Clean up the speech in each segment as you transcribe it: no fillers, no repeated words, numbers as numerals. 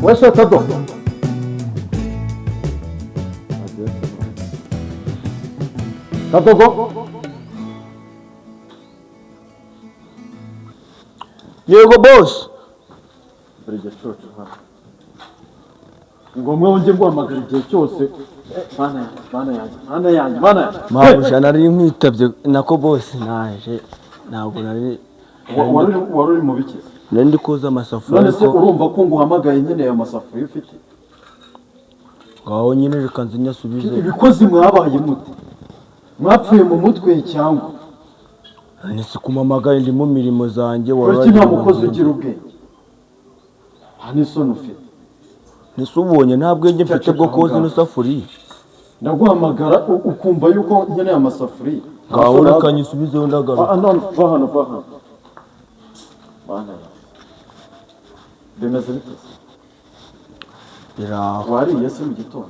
Where's your Tato? Tato, go. You go, boss. Ngombwa wonje guhamagara igihe cyose. Mana yanjye. Mabusha nari nkwitabye nako boss naje. Ntabwo nari wari mu biki? Ndi koza amasafuriya. None se urumva ko nguhamagaye nyine ayo masafuriya ufite? Ngaho nyine reka nzinyasubize. Ibikozi mwabaye mute? Mwapfuye mu mutwe cyangwa? Nisi kumamagaye ndi mu mirimo zanjye wari nta mukozi ugira ubwenge. Hani soni ufite? Nisubonye nta bwenge mfite bwo koza n'isafuriya. Ndaguhamagara ukumva yuko nkeneye amasafuriya. Ngaho reka nyisubizeho ndagaruka. Va hano. Bana. Bimeze bite? Biraho. Wariye se mu gitondo?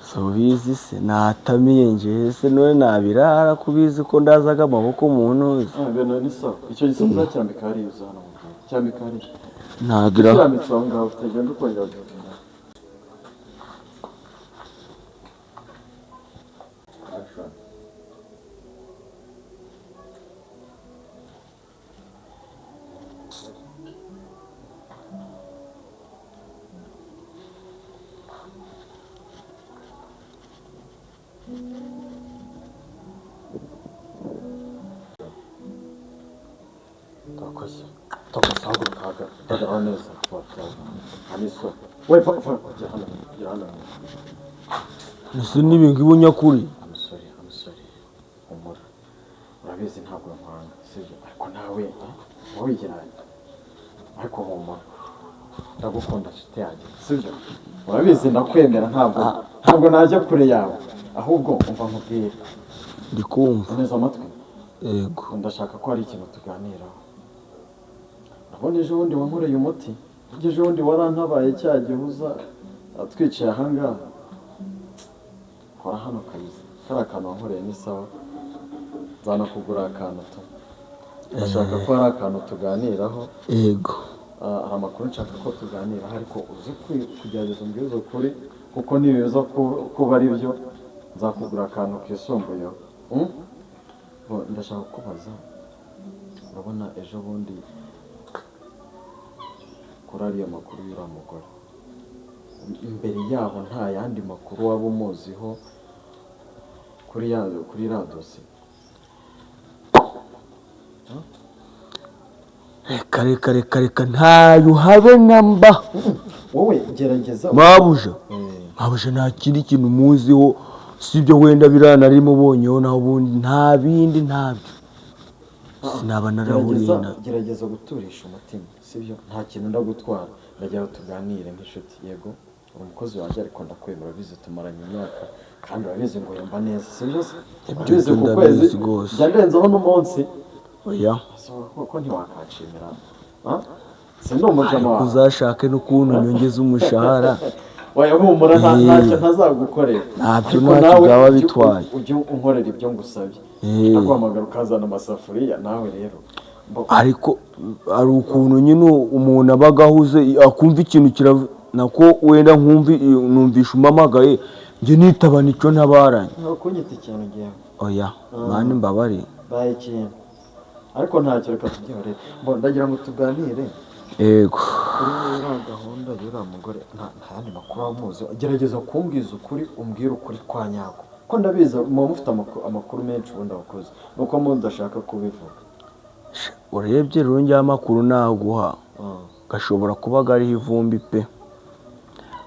Sobizi se natamiye nje se none nabirara kubizi ko ndazaga amaboko mu ntuzi. Bene ni sawa. Icyo gisoza cyambika hari uzana mu gihe. Cyambika hari. Nagira. Cyambitse aho ngaho utagenda ukongera. Nisi n'ibingi bunyakuri. Amusore. Umura. Urabizi ntabwo nkwanga. Sibyo. Ariko nawe wigiranye. Ariko humura. Ndagukunda nshuti yanjye. Sibyo. Urabizi ndakwemera ntabwo najya kure yawe. Ahubwo umva nkubwira. Ndikumva. Neza amatwi. Yego. Ndashaka ko hari ikintu tuganiraho. Nabone ejo bundi wankoreye umuti. Ejo bundi warantabaye cya gihuza atwicaye ahangaha. Hora hano kayiza. Kari akantu wankoreye ni sawa. Nzana kugura akantu tu. Ndashaka ko hari akantu tuganiraho. Yego. Hari amakuru nshaka ko tuganira ariko uzi kugerageza umbwize ukuri kuko nibiza kuba ari byo nzakugura akantu kisumbuyeho. Ndashaka kubaza urabona ejo bundi kuri ariya makuru y'uriya mugore imbere yabo nta yandi makuru waba umuziho kuri radosi. Reka ntayo habe namba. Wowe gerageza Mabusha nta kindi kintu muziho sibyo wenda birana ari mubonyeho naho ubundi nta bindi ntabyo. Sinaba naraburiye. Gerageza guturisha umutima sibyo nta kintu ndagutwara ndagira tuganire nk'inshuti yego umukozi wanjye ariko ndakwemera bize tumaranye imyaka kandi urabizi ngo yumva neza sibyo se ibyo ndabizi rwose byandenzeho n'umunsi oya kuko ntiwakacimira sindi umujama wawe uzashake n'ukuntu nyongeza umushahara oya humura ntacyo ntazagukorera ntabyo ntacyo byaba bitwaye ujye unkorera ibyo ngusabye naguhamagara ukazana amasafuriya nawe rero ariko ari ukuntu nyine umuntu abaga ahuze akumva ikintu nako wenda numvisha umamagaye njye nitaba nicyo ntabaranye kunyita ikintu ngewe oya mani mbabare baye ikintu ariko ntacyo reka tubyihorere ndagira ngo tuganire yego kuri iriya gahunda y'uriya mugore nta yandi makuru wamuzi gerageza kumbwiza ukuri umbwire ukuri kwa nyako ko ndabizi muba mufite amakuru menshi ubundi abakozi nuko mu ndashaka kubivuga urebye rero njya amakuru naguha gashobora kuba gariho ivumbi pe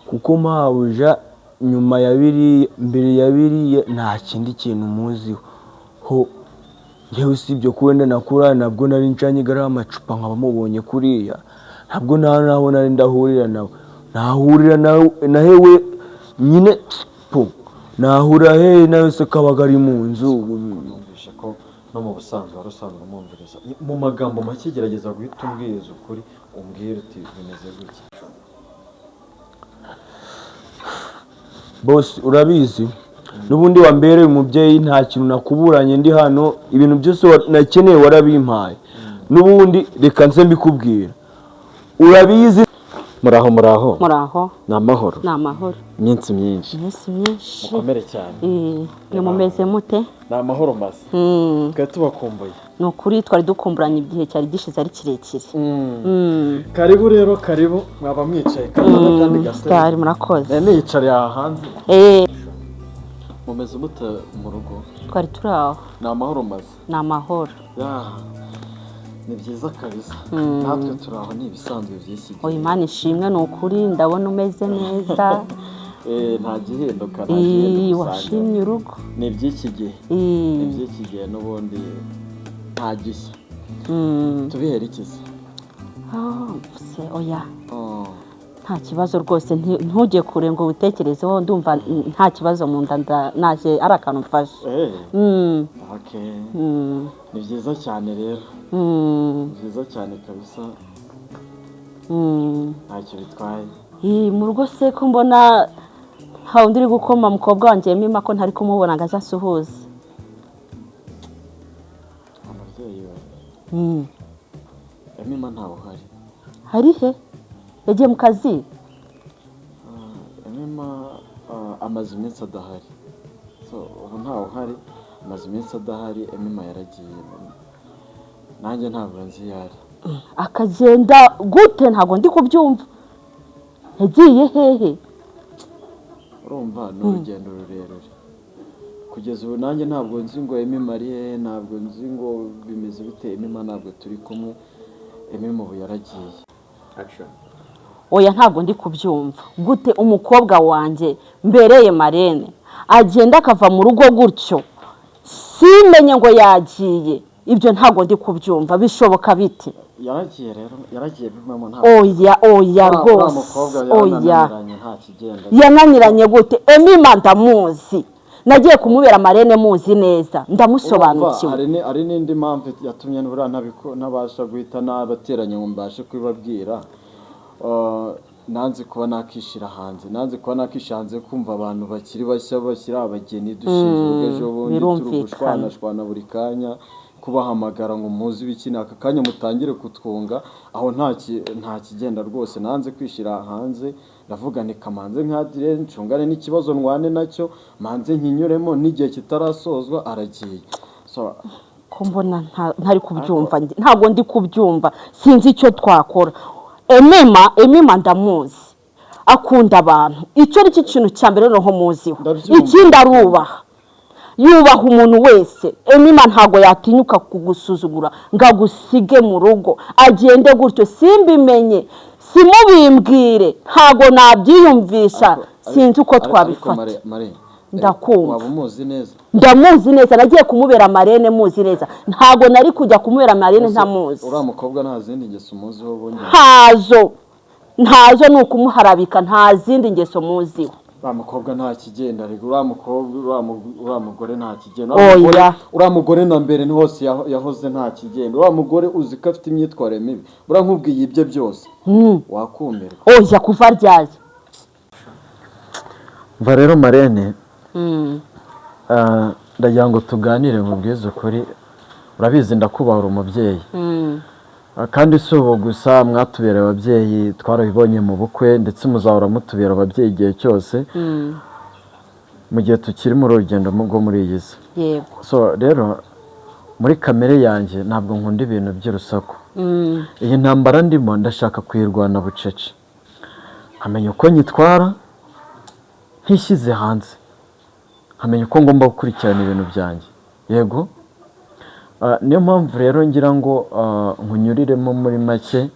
kuko mpabuja nyuma ya biriya mbere ya biriya nta kindi kintu muziho ho njyewe usibye ko wenda nakura nabwo nari ncanye gariho amacupa nkaba mubonye kuriya ntabwo naho nari ndahurira nawe nahurira na hewe nyine po nahura he nawe se kabaga ari mu nzu numvishe ko no mu busanzwe wari usanzwe umwumviriza mu magambo make gerageza guhita umbwiriza ukuri umbwire uti bimeze gutya boss urabizi n'ubundi wambereye umubyeyi nta kintu nakuburanye ndi hano ibintu byose nakeneye warabimpaye n'ubundi reka nze mbikubwira urabizi muraho ni amahoro iminsi myinshi mukomere cyane ni mumeze mute ni amahoro maze twari tubakumbuye ni ukuri twari dukumburanye igihe cyari gishize ari kirekire karibu rero karibu mwaba mwicaye kandi gasitari murakoze niyicariye aha hanze mumeze mute mu rugo twari turi aho ni amahoro maze ni amahoro ni byiza kabisa natwe turi aho ni ibisanzwe by'iki gihe oya imana ishimwe ni ukuri ndabona umeze neza nta gihinduka washimye urugo ni iby'iki gihe n'ubundi nta gishya tubiherekeze oya nta kibazo rwose ntujye kure ngo witekerezeho ndumva nta kibazo mu nda naje ari akantu mfashe ni byiza cyane rero ni byiza cyane kabisa ntacyo bitwaye mu rugo se ko mbona nta wundi uri gukoma umukobwa wanjye Emima ko ntari kumubona ngo aze asuhuze umubyeyi we Emima ntawe uhari hari he yagiye mu kazi Emima amaze iminsi adahari ubu ntawe uhari amaze iminsi adahari Emima yaragiye nanjye ntabwo nzi iyo ari akagenda gute ntabwo ndi kubyumva yagiye hehe urumva ni urugendo rurerure kugeza ubu nanjye ntabwo nzi ngo Emima ari hehe ntabwo nzi ngo bimeze bite Emima ntabwo turi kumwe Emima ubu yaragiye oya ntabwo ndi kubyumva gute umukobwa wanjye mbereye Marene agenda akava mu rugo gutyo simenye ngo yagiye ibyo ntabwo ndi kubyumva bishoboka biti yaragiye rero yaragiye bimamo nta oya rwose oya yananiranye gute Emima ndamuzi nagiye kumubera Marene muzi neza ndamusobanukiwe hari n'indi mpamvu yatumye ntabasha guhita n'abateranye ngo mbashe kubibabwira nanze kuba nakishira hanze kumva abantu bakiri bashya bashyira abageni dushinzwe ejo bundi turi gushwana buri kanya kubahamagara ngo muzi ibiki aka kanya mutangire kutwunga aho nta kigenda rwose nanze kwishira hanze ndavuga ni kamanze nkadire ncungane n'ikibazo ndwane nacyo manze nkinyuremo n'igihe kitarasozwa aragiye ko mbona ntari kubyumva ntabwo ndi kubyumva sinzi icyo twakora Emima ndamuzi akunda abantu icyo ari cyo kintu cya mbere noneho muziho ikindi yubaha umuntu wese Emima ntabwo yatinyuka kugusuzugura ngo agusige mu rugo agende gutyo simbimenye simubimbwire ntabwo nabyiyumvisha sinzi uko twabifata ndakumva ndamuzi neza nagiye kumubera Marene muzi neza ntabwo nari kujya kumubera Marene ntamuzi uriya mukobwa nta zindi ngeso umuziho bonye ntazo ni ukumuharabika, nta zindi ngeso muziho. uriya mukobwa nta kigenda ariko uriya mugore nta kigenda. uriya mugore na mbere ni hose yahoze nta kigenda. uriya mugore uzi ko afite imyitwarire mibi, buriya nkubwiye ibye byose wakumirwa. oya kuva ryari. mva rero Marene, ndagira ngo tuganire nkubwize ukuri. urabizi ndakubahura umubyeyi, kandi si ubu gusa mwatubereye ababyeyi, twarabibonye mu bukwe ndetse muzahora mutubera ababyeyi igihe cyose mu gihe tukiri mu rugendo rwo muri iyi si. yego. So rero muri kamere yanjye ntabwo nkunda ibintu by'urusaku. iyi ntambara ndimo ndashaka kuyirwana bucece, nkamenya uko nyitwara nkishyize hanze, nkamenya uko ngomba gukurikirana ibintu byanjye. yego, niyo mpamvu rero ngira ngo nkunyuriremo muri make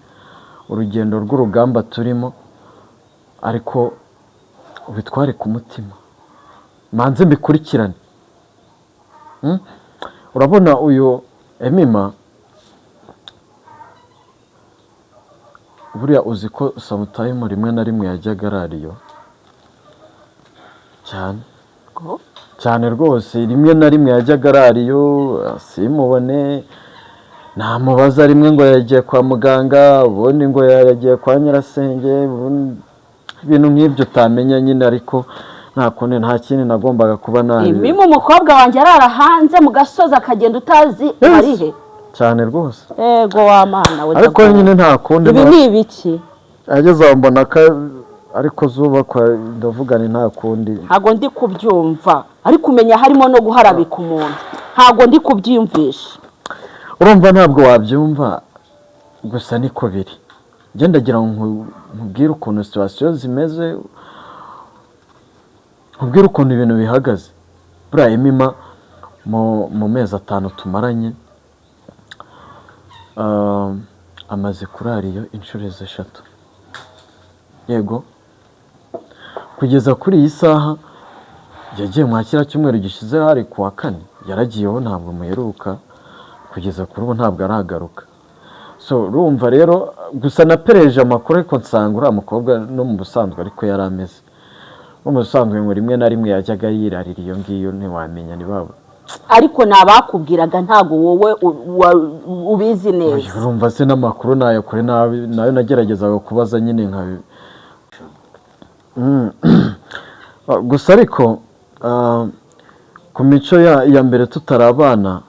urugendo rw'urugamba turimo, ariko ubitware ku mutima, manze mbikurikirane. urabona uyu Emima, buriya uzi ko samutayimu rimwe na rimwe yajyaga arariyo cyane rwose. rimwe na rimwe yajyaga arariyo simubone, namubaza rimwe ngo yagiye kwa muganga, ubundi ngo yagiye kwa nyirasenge, ibintu nk'ibyo utamenya nyine, ariko nta kindi nagombaga kuba nabi. Emima umukobwa wanjye arara hanze mu gasozi akagenda utazi arihe cyane rwose. yego wa mana we, ariko nyine nta kundi. ibi ni ibiki? ageze aho mbona ko ariko zubakwa, ndavuga ni nta kundi. ntago ndi kubyumva, ariko umenya harimo no guharabika umuntu, ntago ndi kubyiyumvisha. urumva ntabwo wabyumva, gusa niko biri. ndagira ngo nkubwire ukuntu situwasiyo zimeze, nkubwire ukuntu ibintu bihagaze. buriya Emima mu mezi 5 tumaranye amaze kurara iyo inshuro 3. yego, kugeza kuri iyi saha yagiye mwakira cyumweru gishize, hari ku wa 4 yaragiyeho, ntabwo muheruka kugeza kuri ubu, ntabwo aragaruka. so urumva rero, gusa napereje amakuru ariko nsanga uriya mukobwa no mu busanzwe ariko yari ameze. no mu busanzwe ngo rimwe na rimwe yajyaga yirarira iyo ngiyo, ntiwamenya ntibabo. ariko nabakubwiraga ntago wowe ubizi neza. urumva se n'amakuru nayo kure nayo nageragezaga kubaza nyine nka gusa ariko ku mico ya mbere tutarabana,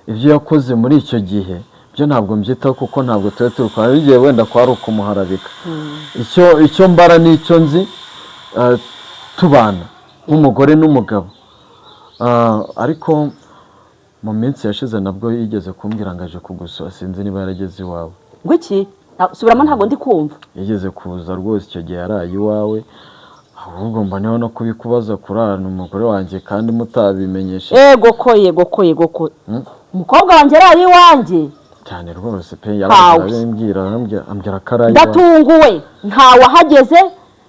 ibyo yakoze muri icyo gihe byo ntabwo mbyitaho, kuko ntabwo tuba turukana, bigiye wenda kwari ukumuharabika. icyo mbara n'icyo nzi, tubana nk'umugore n'umugabo. ariko mu minsi yashize nabwo yigeze kumbwira ngo aje kugusura, sinzi niba yarageze iwawe. ngo iki? subiramo, ntabwo ndi kumva. yigeze kuza rwose, icyo gihe yaraye iwawe, ahubwo mba niho no kubikubaza kurana umugore wanjye kandi mutabimenyesha. yego ko umukobwa wanjye yaraye iwanjye cyane rwose pe, yarabimbwira, ambwira ko araye iwawe. ndatunguwe, ntawahageze,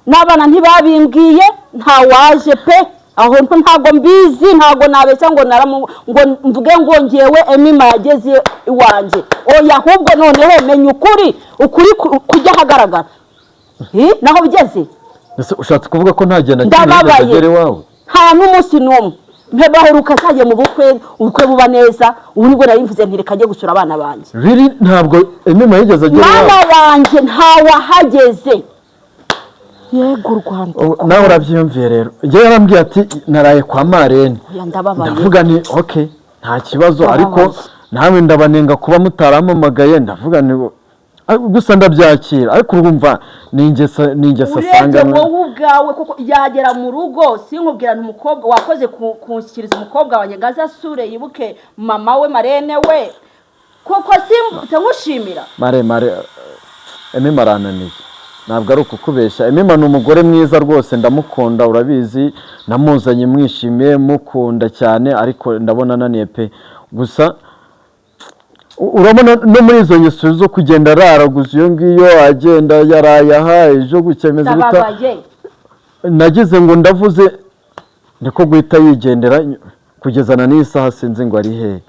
n'abana ntibabimbwiye, ntawaje pe. aho ntabwo mbizi, ntabwo nabeshya ngo ngo mvuge ngo ngewe Emima yageze iwanjye. oya, ahubwo noneho menya ukuri kujya hagaragara. naho bigeze. ushatse kuvuga ko nta gihe ndagera iwawe? nta n'umunsi n'umwe baheruka zagiye mu ubukwe buba neza. ubu nibwo nari mvuze nti reka njye gusura abana banjye. ntabwo Emima yigeze agera iwawe? mwana wanjye ntawahageze. yego u Rwanda. nawe urabyiyumviye rero. njye yarambwiye ati naraye kwa Marene. ndavuga ni okay, nta kibazo, ariko nawe ndabanenga kuba mutaramamagaye. ndavuga ni gusa ndabyakira, ariko urumva ni ingeso asanga. urebye wowe ubwawe kuko yagera mu rugo, sinkubwira umukobwa wakoze kunshyikiriza umukobwa wanjye gaza asure yibuke mama we Marene we, kuko singushimira. mare Emima arananiye, ntabwo ari ukukubeshya. Emima ni umugore mwiza rwose, ndamukunda, urabizi, namuzanye mwishimiye mukunda cyane, ariko ndabona ananiye pe. gusa urabona no muri izo ngeso zo kugenda araraguza iyo ngiyo, agenda yaraye aha ejo gukemeza bita, nagize ngo ndavuze niko guhita yigendera kugezana n'isaha, sinzi ngo ari hehe.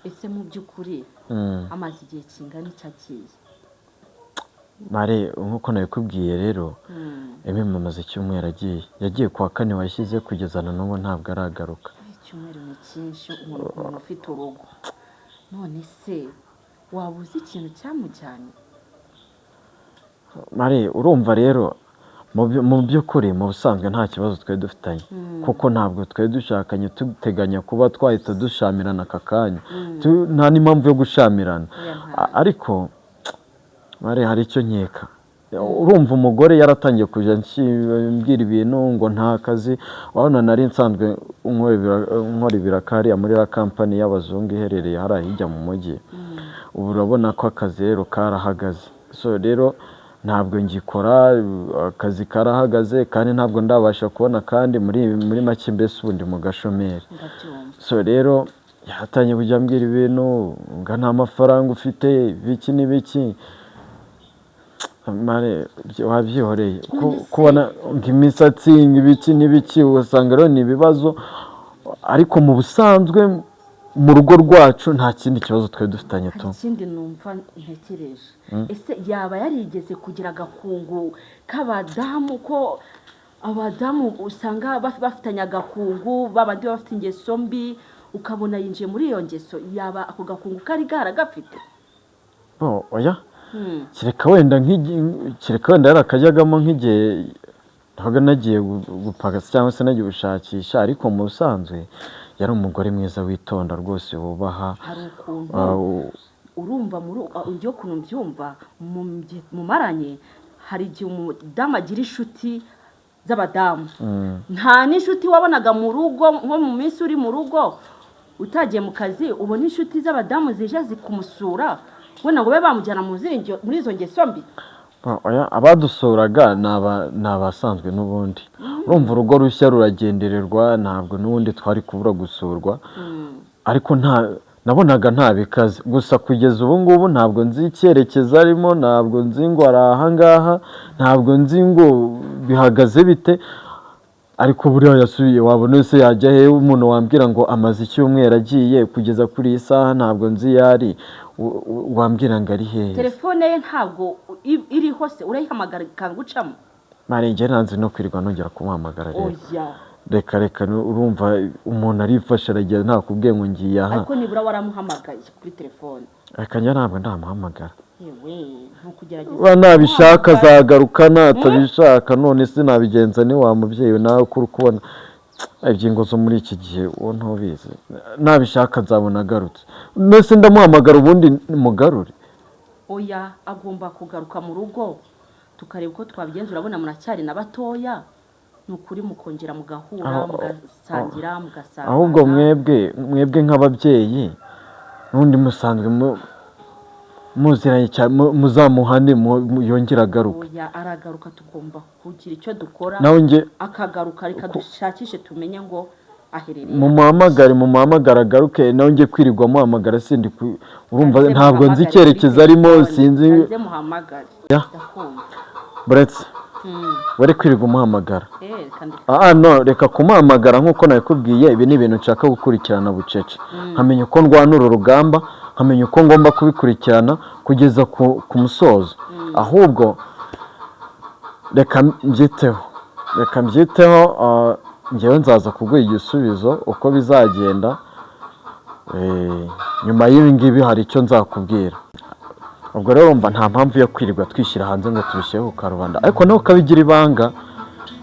ese mu by'ukuri amaze igihe kingana icyo agiye? mare nk'uko nabikubwiye rero Emema amaze icyumweru yagiye kuwa kane washyize kugeza na n'ubu ntabwo aragaruka. Icyumweru ni cyinshi umuntu ufite urugo. None se waba uzi ikintu cyamujyanye? Mare urumva rero mu by'ukuri mu busanzwe nta kibazo twari dufitanye kuko ntabwo twari dushakanye duteganya kuba twahita dushamirana aka kanya, nta n'impamvu yo gushamirana. Ariko mare hari icyo nkeka, urumva umugore yaratangiye kujya mbwira ibintu ngo nta kazi. Wabona nari nsanzwe nkora ibiraka hariya muri ya kampani y'abazungu iherereye hariya hirya mu mujyi. Ubu urabona ko akazi rero karahagaze, so rero ntabwo ngikora, akazi karahagaze kandi ntabwo ndabasha kubona kandi muri make mbese ubundi mu gashomeri. So rero yatangiye kujya ambwira ibintu ngo nta mafaranga ufite biki n'ibiki. Mare wabyihoreye kubona imisatsi ibiki n'ibiki usanga rero ni ibibazo, ariko mu busanzwe mu rugo rwacu nta kindi kibazo twari dufitanye tu. Ikindi numva ntekereje, ese yaba yarigeze kugira agakungu k'abadamu? Ko abadamu usanga bafitanye agakungu, babandi bafite ingeso mbi, ukabona yinjiye muri iyo ngeso. Yaba ako gakungu kari garagafite? Oya, kereka wenda yarakajyagamo nk'igihe ntabwo nagiye gupagasa cyangwa se nagiye gushakisha, ariko mu busanzwe yari umugore mwiza witonda rwose wubaha. Hari ukuntu urumva uburyo ukuntu mbyumva mumaranye, hari igihe umudamu agira inshuti z'abadamu, nta n'inshuti wabonaga mu rugo. nko mu minsi uri mu rugo utagiye mu kazi, ubona inshuti z'abadamu zije zikumusura, ubona ngo babe bamujyana muri izo ngeso mbi. Abadusuraga ni abasanzwe n'ubundi. Urumva urugo rushya ruragendererwa, ntabwo n'ubundi twari kubura gusurwa. Ariko nabonaga nta bikaze, gusa kugeza ubu ngubu ntabwo nzi icyerekezo arimo, ntabwo nzi ngo ari aha ngaha, ntabwo nzi ngo bihagaze bite. Ariko buriya yasubiye, wabona wese yajya he? Umuntu wambwira ngo amaze icyumweru agiye kugeza kuri iyi saha ntabwo nzi yari, wambwira ngo ari hehe? Telefone ye ntabwo iriho se? Urayihamagara ikangucamo? Mare njye ntanzi no kwirirwa nongera kumuhamagara rero. Oya, reka urumva umuntu arifasha aragira ntakubwiye ngo ngiye aha. Ariko nibura waramuhamagaye kuri telefone? Reka njye ntabwo ndamuhamagara. Yewe ntukugerageza. Nabishaka azagaruka, natabishaka none se nabigenza ni wa mubyeyi nawe kuri kubona ibyingo zo muri iki gihe uwo ntubizi. Nabishaka nzabona agarutse, mbese ndamuhamagara ubundi mugarure. Oya, agomba kugaruka mu rugo tukareba uko twabigenza. Urabona muracyari na batoya, nukuri mukongera mugahura, mugasangira, mugasabana. Ahubwo mwebwe nk'ababyeyi n'undi musanzwe muziranye cyane, muzamuhane yongera agaruka. Oya, aragaruka, tugomba kugira icyo dukora akagaruka, reka dushakishe tumenye ngo aherereye. Mumuhamagara agaruke, nawe ngiye kwirirwa muhamagara sindi urumva ntabwo nzi icyerekezo arimo, sinzi. Nze muhamagare. Bretse wari kwirirwa umuhamagara. No, reka kumuhamagara nk'uko nabikubwiye. Ibi ni ibintu nshaka gukurikirana bucece, nkamenya uko ndwana uru rugamba, nkamenya uko ngomba kubikurikirana kugeza ku musozo. Ahubwo reka mbyiteho, njyewe nzaza kuguha igisubizo uko bizagenda. Nyuma y'ibi ngibi hari icyo nzakubwira. Ubwo rero wumva nta mpamvu yo kwirirwa twishyira hanze ngo tubishyire ku karubanda, ariko nawe ukabigira ibanga.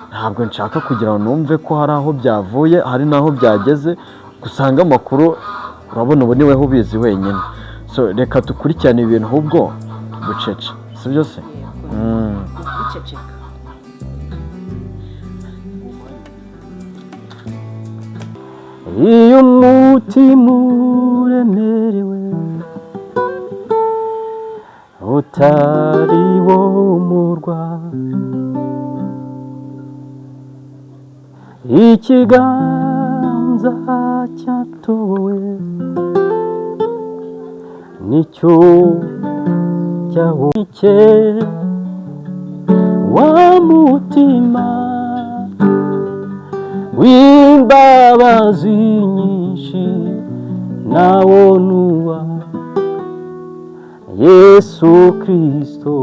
Ntabwo nshaka kugira ngo numve ko hari aho byavuye, hari n'aho byageze, gusanga amakuru urabona ubu niwe ubizi wenyine. So reka dukurikirane ibintu ahubwo bucece, si byo se? Iyo umutima uremerewe utari wo murwa, ikiganza cyatowe nicyo cyahunike wa mutima w'imbabazi nyinshi, nawo nuwa Yesu Kristo.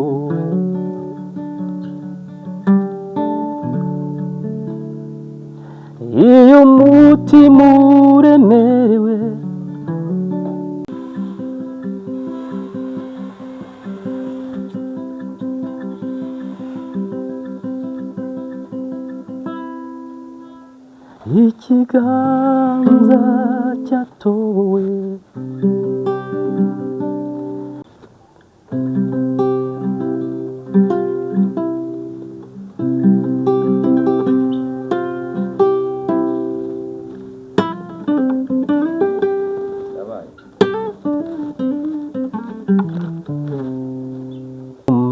ikiganza cyatobowe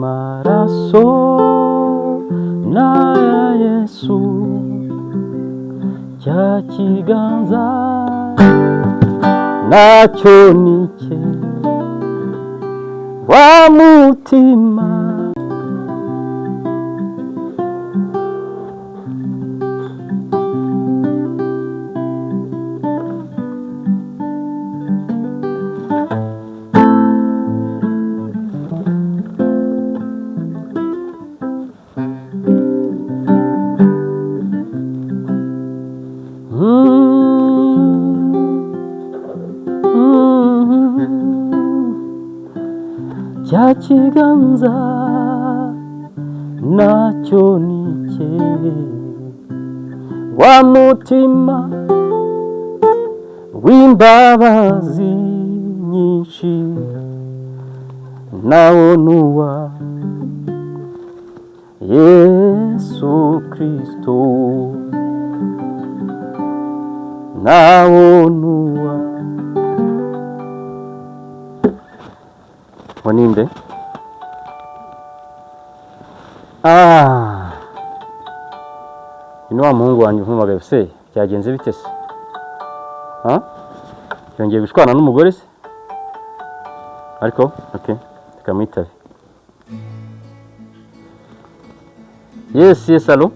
maraso na Yesu cya kiganza nacyo nike wa mutima cya kiganza nacyo nike wa mutima w'imbabazi nyinshi nawo nuwa Yesu Kristo nawo nuwa waninde ni wa muhungu wanjye umpamagaye se byagenze bite se yongeye gushwana n'umugore se ariko okay tukamwitabe yes allo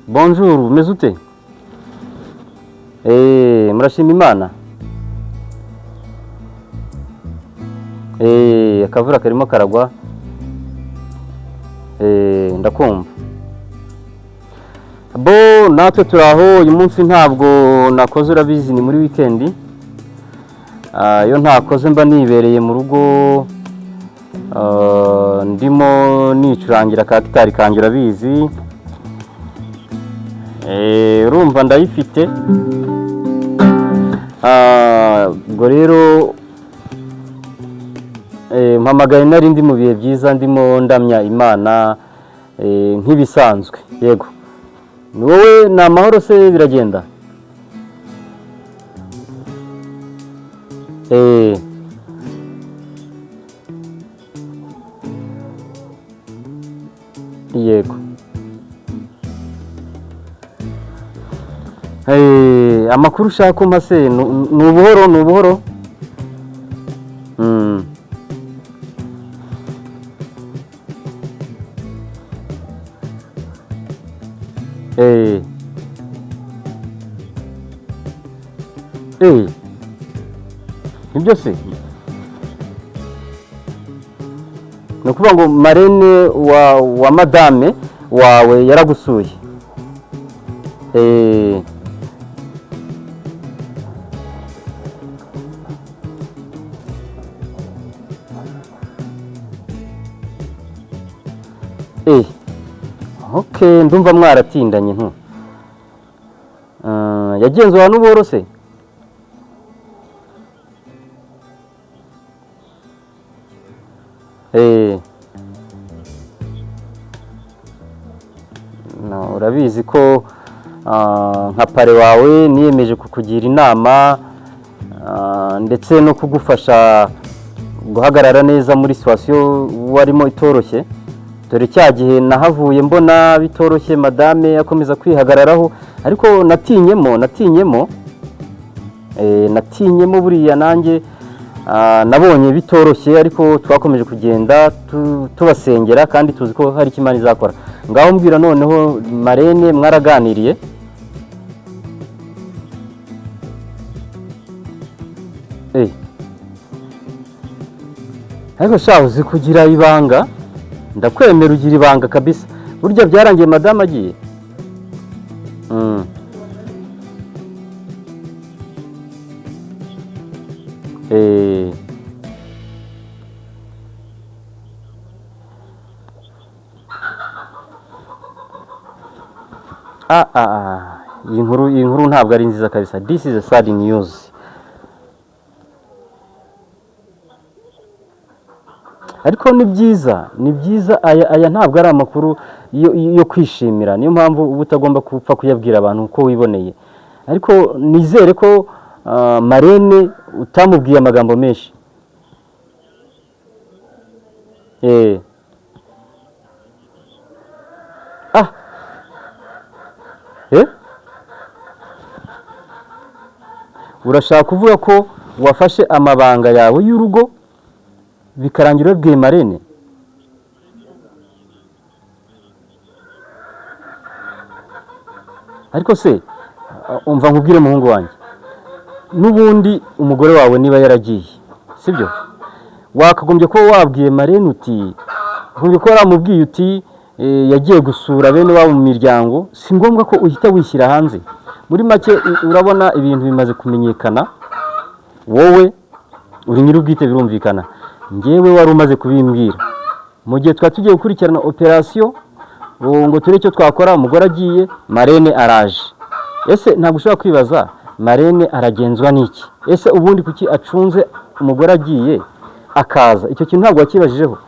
bonjour umeze ute murashima Imana akavura karimo karagwa ndakumva bo natwe turaho uyu munsi ntabwo nakoze urabizi ni muri weekend iyo ntakoze mba nibereye mu rugo ndimo nicurangira ka gitari kanjye urabizi urumva ndayifite ubwo rero mpamagaye nari ndi mu bihe byiza ndimo ndamya Imana nk'ibisanzwe yego ni wowe ni amahoro se biragenda yego amakuru ushaka umpa se ni ubuhoro nibyo se ni ukuvuga ngo marene wa madame wawe yaragusuye okay ndumva mwaratindanye yagenzura n'ubuhoro se urabizi ko nka pare wawe niyemeje kukugira inama ndetse no kugufasha guhagarara neza muri situation warimo itoroshye dore cya gihe nahavuye mbona bitoroshye madame akomeza kwihagararaho ariko natinyemo buriya nanjye nabonye bitoroshye ariko twakomeje kugenda tubasengera kandi tuzi ko hari icyo Imana izakora ngaho mbwira noneho marene mwaraganiriye ariko shaho uzi kugira ibanga ndakwemera ugira ibanga kabisa burya byarangiye madame agiye iyi nkuru ntabwo ari nziza kabisa. This is a sad news. Ariko ni byiza aya ntabwo ari amakuru yo kwishimira, niyo mpamvu uba utagomba gupfa kuyabwira abantu uko wiboneye. Ariko nizere ko Marene utamubwiye amagambo menshi. Urashaka kuvuga ko wafashe amabanga yawe y'urugo bikarangira ubwiye Marene? Ariko se umva nkubwire muhungu wanjye, n'ubundi umugore wawe niba yaragiye, sibyo, wakagombye ko wabwiye Marene uti, ugombye ko waramubwiye uti yagiye gusura bene wabo mu miryango. Si ngombwa ko uhita wishyira hanze. Muri make urabona ibintu bimaze kumenyekana, wowe uri nyir'ubwite birumvikana, ngewe wari umaze kubimbwira. Mu gihe twari tugiye gukurikirana operasiyo ngo turebe icyo twakora, umugore agiye, Marene araje. Ese ntabwo ushobora kwibaza Marene aragenzwa n'iki? Ese ubundi kuki acunze umugore agiye akaza? Icyo kintu ntabwo wakibajijeho?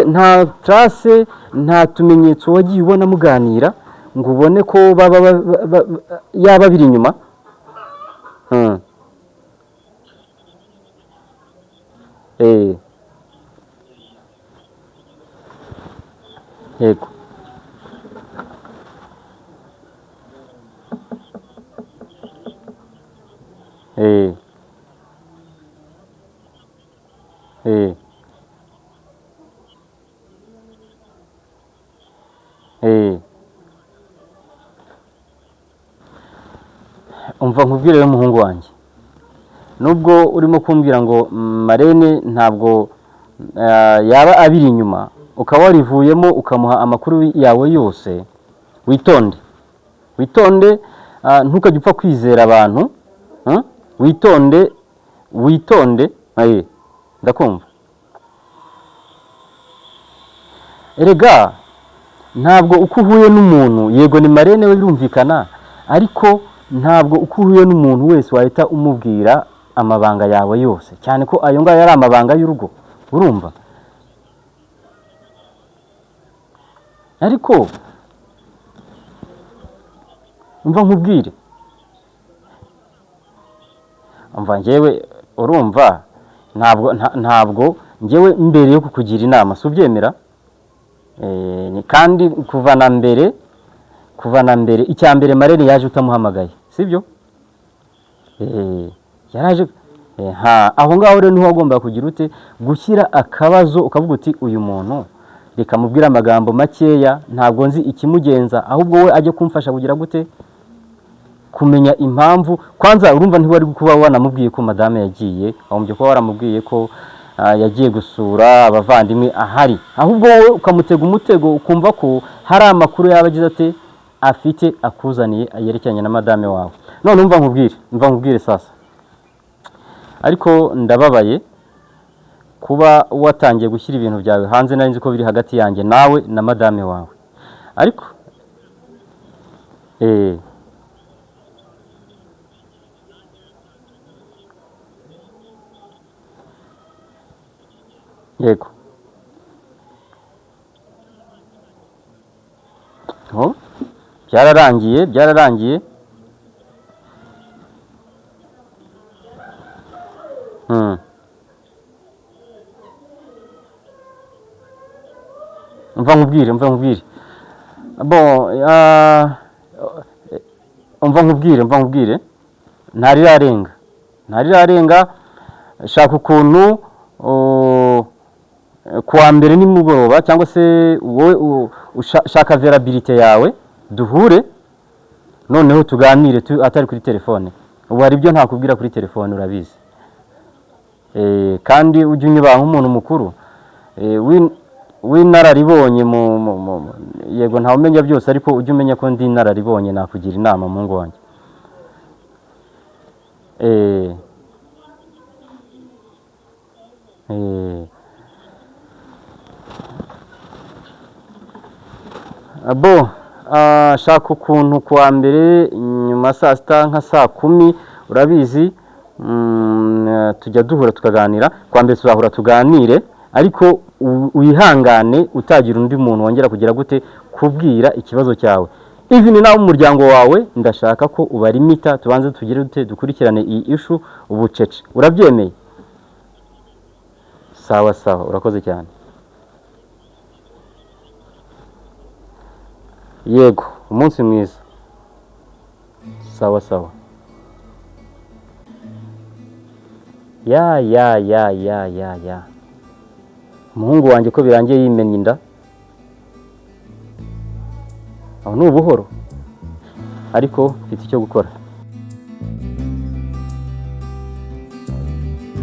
Nta trace, nta tumenyetso wagiye ubona muganira ngo ubone ko yaba biri inyuma? Yego. Umva nkubwire rero muhungu wanjye, nubwo urimo kumbwira ngo Marene ntabwo yaba abiri inyuma, ukaba warivuyemo ukamuha amakuru yawe yose, witonde, ntukajye upfa kwizera abantu. Witonde, ndakumva. Erega ntabwo uko uhuye n'umuntu, yego ni Marene we birumvikana, ariko ntabwo uko uhuye n'umuntu wese wahita umubwira amabanga yawe yose, cyane ko ayo ngayo ari amabanga y'urugo, urumva? Ariko umva nkubwire, umva njyewe, urumva, ntabwo njyewe mbere yo kukugira inama, si ubyemera? Kandi kuva na mbere icya mbere Marene yaje utamuhamagaye, sibyo? Yaraje, aho ngaho rero niho wagomba kugira ute, gushyira akabazo ukavuga uti uyu muntu reka mubwire amagambo makeya, ntabwo nzi ikimugenza, ahubwo we ajye kumfasha kugira gute, kumenya impamvu. Kwanza urumva ntiwari kuba wanamubwiye ko madame yagiye, ahombye kuba waramubwiye ko yagiye gusura abavandimwe ahari, ahubwo wowe ukamutega umutego, ukumva ko hari amakuru yabagize ate afite akuzaniye yerekeranye na madame wawe. None umva nkubwire sasa, ariko ndababaye kuba watangiye gushyira ibintu byawe hanze. Nari nzi ko biri hagati yanjye nawe na madame wawe, ariko yego, byararangiye. Umva nkubwire, ntarirarenga, shaka ukuntu kuwa mbere nimugoroba, cyangwa se wowe ushaka verabilite yawe, duhure noneho tuganire atari kuri telefone. Ubu hari ibyo ntakubwira kuri telefone, urabizi. Kandi ujye unyubaha nk'umuntu mukuru w'inararibonye, yego ntawe umenya byose, ariko ujye umenya ko ndi inararibonye, nakugira inama muhungu wanjye. Abo shaka ukuntu kuwa mbere nyuma saa sita nka saa 10 urabizi tujya duhura tukaganira. Kuwa mbere tuzahura tuganire, ariko wihangane utagira undi muntu wongera kugira gute kubwira ikibazo cyawe. Even nawe umuryango wawe ndashaka ko ubarimita tubanze tugire dute dukurikirane iyi issue ubucece. Urabyemeye? Sawa sawa, urakoze cyane. Yego, umunsi mwiza. Sawa sawa. Ya. Umuhungu wanjye ko birangiye yimenye inda. Aho ni ubuhoro. Ariko mfite icyo gukora.